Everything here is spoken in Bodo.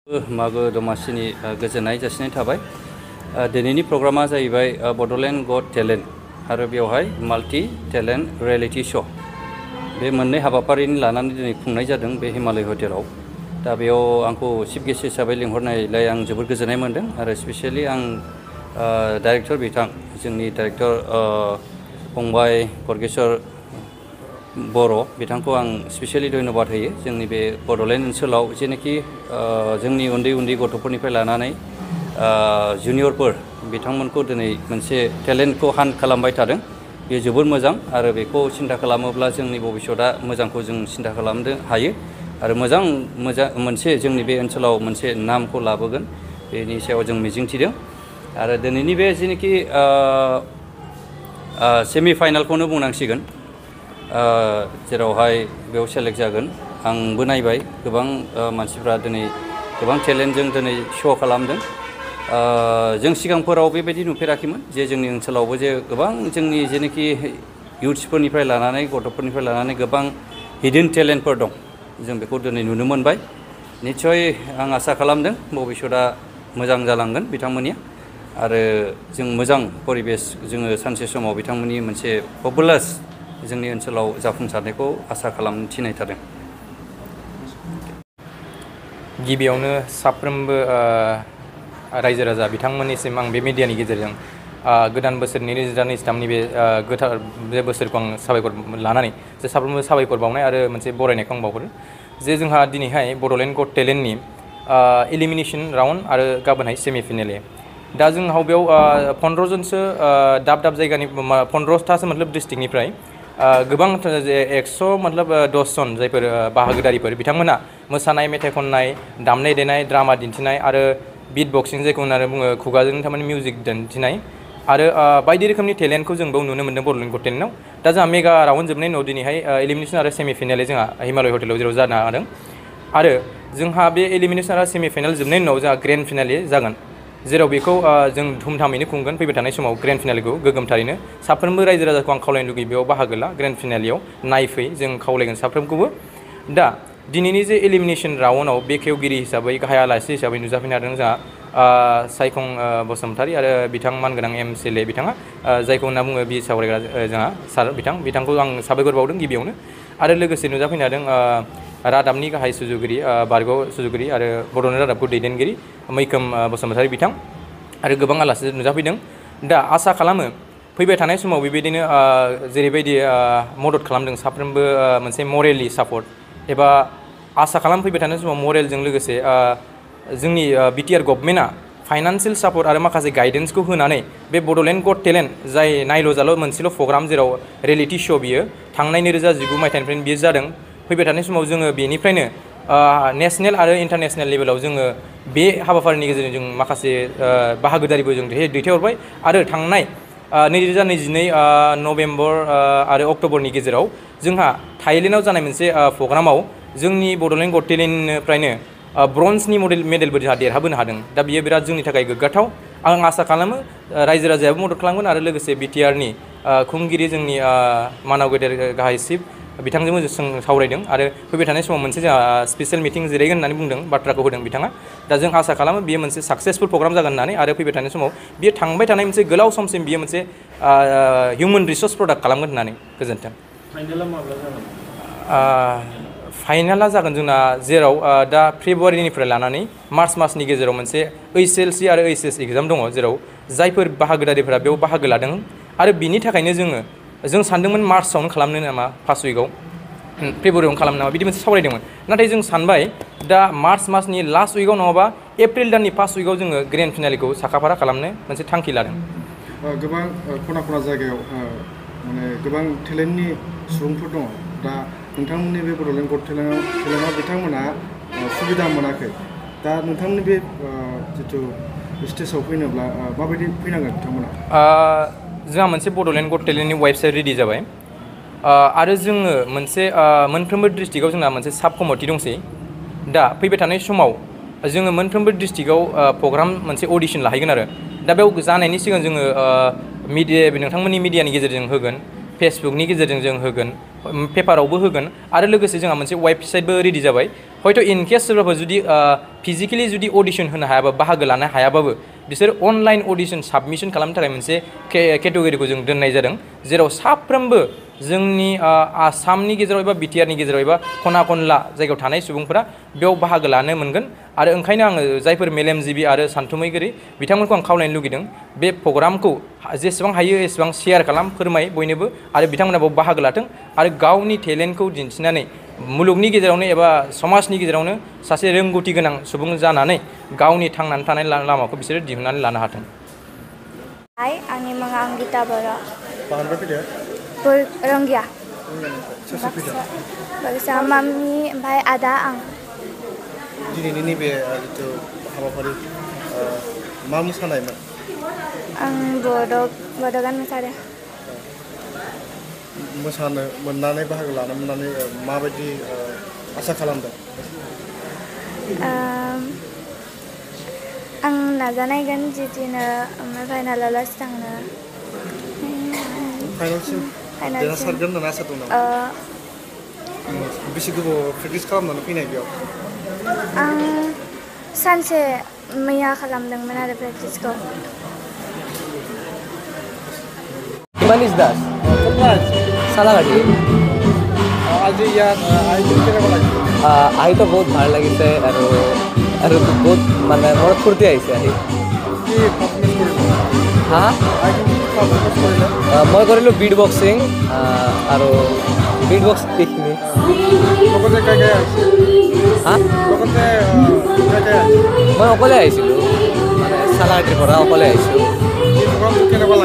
मागो दमासिनि गोजोननाय जासिनाय थाबाय। दिनैनि प्रग्रामा जाहैबाय बड'लेण्ड गट टेलेन्ट आरो बेवहाय माल्टि टेलेन्ट रियेलिटि श' बे मोननै हाबाफारिनि लानानै दिनै खुंनाय जादों बे हिमालय हटेलाव। दा बेयाव आंखौ चिफ गेस्ट हिसाबै लिंहरनायलाय आं जोबोद गोजोननाय मोन्दों आरो स्पेसियेलि आं डाइरेक्टर बिथां जोंनि डाइरेक्टर फंबाय परगेश्वर बर' बिथांखौ आं स्पेसियेलि धन्यबाद होयो। जोंनि बे बड'लेण्ड ओनसोलाव जेनाखि जोंनि उन्दै उन्दै गथ'फोरनिफ्राय लानानै जुनियरफोर बिथांमोनखौ दिनै मोनसे टेलेन्टखौ हान्ट खालामबाय थादों। बेयो जोबोर मोजां आरो बेखौ सिन्था खालामोब्ला जोंनि भबिष्यतआ मोजांखौ जों सिन्था खालामनो हायो आरो मोजां मोनसे जोंनि बे ओनसोलाव मोनसे नामखौ लाबोगोन बेनि सायाव जों मिजिंथिदों। आरो दिनैनि बे जेनाखि सेमि फाइनालखौनो बुंनांसिगोन, जेरावहाय बेयाव सेलेक्ट जागोन। आंबो नायबाय गोबां मानसिफ्रा दिनै गोबां टेलेन्टजों दिनै श' खालामदों। जों सिगांफोराव बेबायदि नुफेराखैमोन जे जोंनि ओनसोलावबो जे गोबां जोंनि जेनाखि इयुथ्सफोरनिफ्राय लानानै गथ'फोरनिफ्राय लानानै गोबां हिडन टेलेन्टफोर दं। जों बेखौ दिनै नुनो मोनबाय। निस्सय आं आसा खालामदों भबिष्यतआ मोजां जालांगोन बिथांमोननिया आरो जों मोजां परिबेस जोङो सानसे समाव बिथांमोननि मोनसे पपुलार जोंनि ओनसोलाव जाफुंसारनायखौ आसा खालामनो थिनाय थादों। गिबियावनो साफ्रोमबो रायजो राजा बिथांमोननिसिम आं बे मिडियानि गेजेरजों गोदान बोसोर 2023नि बे गोथार बे बोसोरखौ आं साबायखर लानानै जे साफ्रोमबो साबायखर बावनाय आरो मोनसे बरायनायखौ आं बावहरो जे जोंहा दिनैहाय बड'लेण्ड गट टेलेन्टनि एलिमिनेशन राउन्ड आरो गाबोनहाय सेमि फाइनेल। दा जोंहा बेयाव 15 जनसो दाब दाब जायगानि 15थासो मतलब डिस्ट्रिक्टनिफ्राय गोबां 100 मतलब 10 जन जायफोर बाहागोदारिफोर बिथांमोना मोसानाय, मेथाइ खननाय, दामनाय देनाय, ड्रामा दिन्थिनाय आरो बिट बक्सिं जायखौ होननानै बुङो खुगाजों थारमाने मिउजिक दिन्थिनाय आरो बायदि रोखोमनि टेलेन्टखौ जों बेयाव नुनो मोन्दों बड'लेण्ड गट टेलेन्टआव। दा जोंहा मेगा राउन्ड जोबनायनि उनाव दिनैहाय एलिमिनेशन आरो सेमि फाइनेल जोंहा हिमालय हटेलाव जेराव जानो हादों आरो जोंहा बे एलिमिनेशन आरो सेमि फाइनेल जोबनायनि उनाव जोंहा ग्रेन्ड फाइनाल जागोन, जेराव बेखौ जों धुमधामैनो खुंगोन। फैबाय थानाय समाव ग्रेन्ड फाइनालखौ गोगोमथारैनो साफ्रोमबो रायजो राजाखौ आं खावलायनो लुगैयो बेयाव बाहागो ला, ग्रेन्ड फाइनालाव नायफै, जों खावलायगोन साफ्रोमखौबो। दा दिनैनि जे एलिमिनेशन राउन्डआव बेखेवगिरि हिसाबै गाहाय आलासि हिसाबै नुजाफैनो हादों जोंहा सायखं बसुमतारी आरो बिथां मानगोनां MCLA बिथाङा जायखौ होनना बुङो बि सावरायग्रा जोंहा सार बिथांखौ आं साबायखर बावदों गिबियावनो। आरो लोगोसे नुजाफैनो हादों रादाबनि गाहाय सुजुगिरि बारग' सुजुगिरि आरो बड'लेण्ड रादाबखौ दैदेनगिरि मैखोम बसुमतारी बिथां आरो गोबां आलासि नुजाफैदों। दा आसा खालामो फैबाय थानाय समाव बेबायदिनो जेरैबायदि मदद खालामदों साफ्रोमबो मोनसे मरेलि सापर्ट एबा आसा खालाम फैबाय थानाय समाव मरेलजों लोगोसे जोंनि बिटिआर गभर्नमेन्टआ फाइनान्सियेल सापर्ट आरो माखासे गाइडेन्सखौ होनानै बे बड'लेण्ड गट टेलेन्ट जाय नायल' जाल' मोनसेल' प्रग्राम जेराव रियेलिटि श' बियो थांनाय 2019 मायथाइनिफ्रायनो बियो जादों। फैबाय थानाय समाव जोङो बेनिफ्रायनो नेसनेल आरो इन्टारनेसनेल लेभेलाव जोङो बे हाबाफारिनि गेजेरजों जों माखासे बाहागोदारिबो जों दैथायहरबाय आरो थांनाय 2022 नभेम्बर आरो अक्ट'बरनि गेजेराव जोंहा थाइलेण्डआव जानाय मोनसे प्रग्रामाव जोंनि बड'लेण्ड गट टेलेन्टनिफ्रायनो ब्रन्जनि मेडेलबो जोंहा देरहाबोनो हादों। दा बियो बिराद जोंनि थाखाय गोग्गाथाव। आं आसा खालामो रायजो राजायाबो मदद खालामगोन आरो लोगोसे बिटिआरनि खुंगिरि जोंनि मानाव गेदेर गाहाय चिफ बिथांजोंबो जों सावरायदों आरो फैबाय थानाय समाव मोनसे जोंहा स्पेसियेल मिटिं जिरायगोन होननानै बुंदों, बाथ्राखौ होदों बिथाङा। दा जों आसा खालामो बियो मोनसे साक्सेसफुल प्रग्राम जागोन होननानै आरो फैबाय थानाय समाव बियो थांबाय थानाय मोनसे गोलाव समसिम बियो मोनसे हिउमेन रिसर्स प्रडाक्ट खालामगोन होननानै। गोजोन्थों। फाइनाला माब्ला जागोन? फाइनाला जागोन जोंना जेराव दा फेब्रुवारिनिफ्राय लानानै मार्च मासनि गेजेराव मोनसे HSLC आरो HS एग्जाम दङ, जेराव जायफोर बाहागोदारिफोरा बेयाव बाहागो लादों आरो बिनि थाखायनो जों सानदोंमोन मार्चआवनो खालामनो नामा, फार्स्ट उइकआव फेब्रुवारियावनो खालामनो नामा बिदि मोनसे सावरायदोंमोन। नाथाय जों सानबाय दा मार्च मासनि लास्ट उइकआव नङाबा एप्रिल दाननि फार्स्ट उइकआव जोङो ग्रेन्ड फाइनालखौ साखाफारा खालामनो मोनसे थांखि लादों। गोबां खना खना जायगायाव माने गोबां टेलेन्टनि सुबुंफोर दङ। दा नोंथांमोननि बे बड'लेण्ड गट टेलेन्टआव बिथांमोना सुबिदा मोनाखै। दा नोंथांमोननि बे जिथु स्टेजाव फैनोब्ला माबायदि फैनांगोन बिथांमोना? जोंहा मोनसे बड'लेण्ड गट टेलेन्टनि वेबसाइट रेडि जाबाय आरो जोङो मोनसे मोनफ्रोमबो डिस्ट्रिक्टआव जोंना मोनसे साब कमिटि दंसै। दा फैबाय थानाय समाव जोङो मोनफ्रोमबो डिस्ट्रिक्टआव प्रग्राम मोनसे अडिशन लाहैगोन आरो दा बेयाव जानायनि सिगां जोङो नोंथांमोननि मिडियानि गेजेरजों होगोन, फेसबुकनि गेजेरजों जों होगोन, पेपारावबो होगोन आरो लोगोसे जोंहा मोनसे वेबसाइटबो रेडि जाबाय हयथ' इन केस सोरबाफोर जुदि फिजिकेलि जुदि अडिसन होनो हायाबा बाहागो लानो हायाबाबो बिसोर अनलाइन अडिसन साबमिसन खालामनो थाखाय मोनसे केटेगरिखौ जों दोननाय जादों जेराव साफ्रोमबो जोंनि आसामनि गेजेराव एबा बिटिआरनि गेजेराव एबा खना खनला जायगायाव थानाय सुबुंफोरा बेयाव बाहागो लानो मोनगोन आरो ओंखायनो आङो जायफोर मेलेमजिबि आरो सानथुमैगिरि बिथांमोनखौ आं खावलायनो लुगैदों बे प्रग्रामखौ जेसेबां हायो एसेबां शेयार खालाम फोरमाय बयनोबो आरो बिथांमोना बेयाव बाहागो लाथों आरो गावनि टेलेन्टखौ दिन्थिनानै मुलुगनि गेजेरावनो एबा समाजनि गेजेरावनो सासे रोंगौथि गोनां सुबुं जानानै गावनि थांनानै थानाय लामाखौ बिसोरो दिहुननानै लानो हाथों। Hai, आंनि मुङा अंगिता बर'। बांद्राय फैदो रंगिया सोर फैदो बाक्सा मामि ओमफ्राय आदा आं दिनैनि नैबे जिथु हाबाफारि मा मोसानायमोन आं बड' गान मोसादों मोसानो मोननानै बाहागो लानो मोननानै माबायदि आसा खालामदों आं नाजानायगोन जितिनो फाइनालाव लासै थांनो फाइनालसिम देरहासारगोन होननानै आसा दं नामा बेसे गोबाव प्रेक्टिस खालामनानै फैनाय बेयाव आं सानसे मैया खालामदोंमोन आरो प्रेक्टिसखौ Manis Das, Salagati. আজি ইয়াত আহি কেনেকুৱা লাগিছে আহিতো বহুত ভাল লাগিছে আৰু বহুত মানে মনত ফূৰ্তি আহিছে আহি কি পাৰফৰ্মেঞ্চ কৰিলে হা পাৰফৰ্মেঞ্চ কৰিলে মই কৰিলোঁ বিট বক্সিং আৰু বিট বক্স এইখিনি লগতে কাই কাই আহিছে হা লগতে কাই কাই আহিছে মই অকলে আহিছিলোঁ মানে চালাগাটিৰ পৰা অকলে আহিছোঁ এই প্ৰগ্ৰামটো কেনেকুৱা